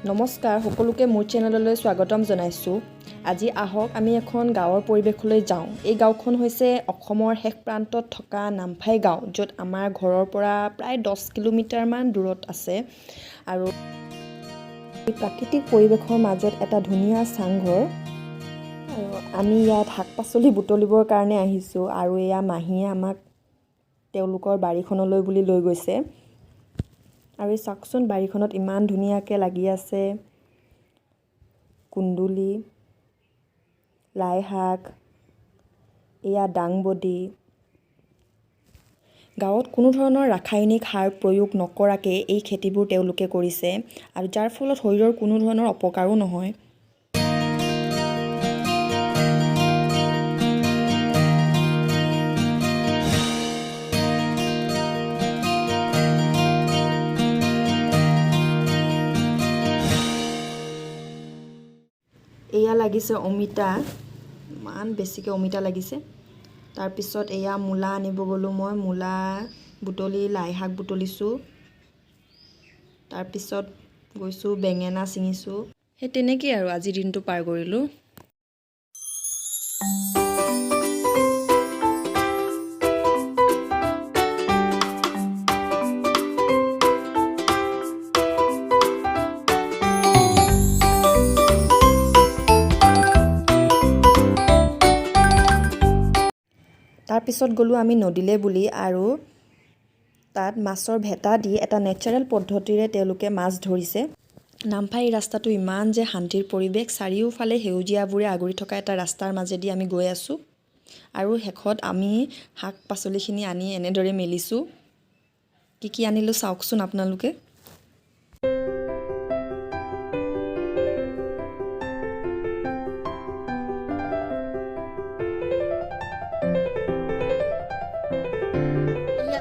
নমস্কাৰ সকলোকে মোৰ চেনেললৈ স্বাগতম জনাইছোঁ। আজি আহক আমি এখন গাঁৱৰ পৰিৱেশলৈ যাওঁ। এই গাঁওখন হৈছে অসমৰ শেষ প্ৰান্তত থকা নামফাই গাঁও, য'ত আমাৰ ঘৰৰ পৰা প্ৰায় 10 কিলোমিটাৰমান দূৰত আছে। আৰু এই প্ৰাকৃতিক পৰিৱেশৰ মাজত এটা ধুনীয়া চাংঘৰ। আৰু আমি ইয়াত শাক পাচলি বুটলিবৰ কাৰণে আহিছোঁ আৰু এয়া মাহীয়ে আমাক তেওঁলোকৰ বাৰীখনলৈ বুলি লৈ গৈছে। আৰু এই চাওকচোন, বাৰীখনত ইমান ধুনীয়াকৈ লাগি আছে কুন্দুলি, লাই শাক, এয়া দাংবডি। গাঁৱত কোনো ধৰণৰ ৰাসায়নিক সাৰ প্ৰয়োগ নকৰাকৈ এই খেতিবোৰ তেওঁলোকে কৰিছে, আৰু যাৰ ফলত শৰীৰৰ কোনো ধৰণৰ অপকাৰো নহয়। এয়া লাগিছে অমিতা, ইমান বেছিকৈ অমিতা লাগিছে। তাৰপিছত এয়া মূলা আনিব গ'লোঁ মই, মূলা বুটলি লাই শাক বুটলিছোঁ। তাৰপিছত গৈছোঁ বেঙেনা ছিঙিছোঁ। সেই তেনেকেই আৰু আজিৰ দিনটো পাৰ কৰিলোঁ। তাৰপিছত গ'লোঁ আমি নদীলৈ বুলি, আৰু তাত মাছৰ ভেটা দি এটা নেচাৰেল পদ্ধতিৰে তেওঁলোকে মাছ ধৰিছে। নামফাই ৰাস্তাটো ইমান যে শান্তিৰ পৰিৱেশ, চাৰিওফালে সেউজীয়াবোৰে আগুৰি থকা এটা ৰাস্তাৰ মাজেদি আমি গৈ আছোঁ। আৰু শেষত আমি শাক পাচলিখিনি আনি এনেদৰে মেলিছোঁ। কি আনিলোঁ চাওকচোন আপোনালোকে।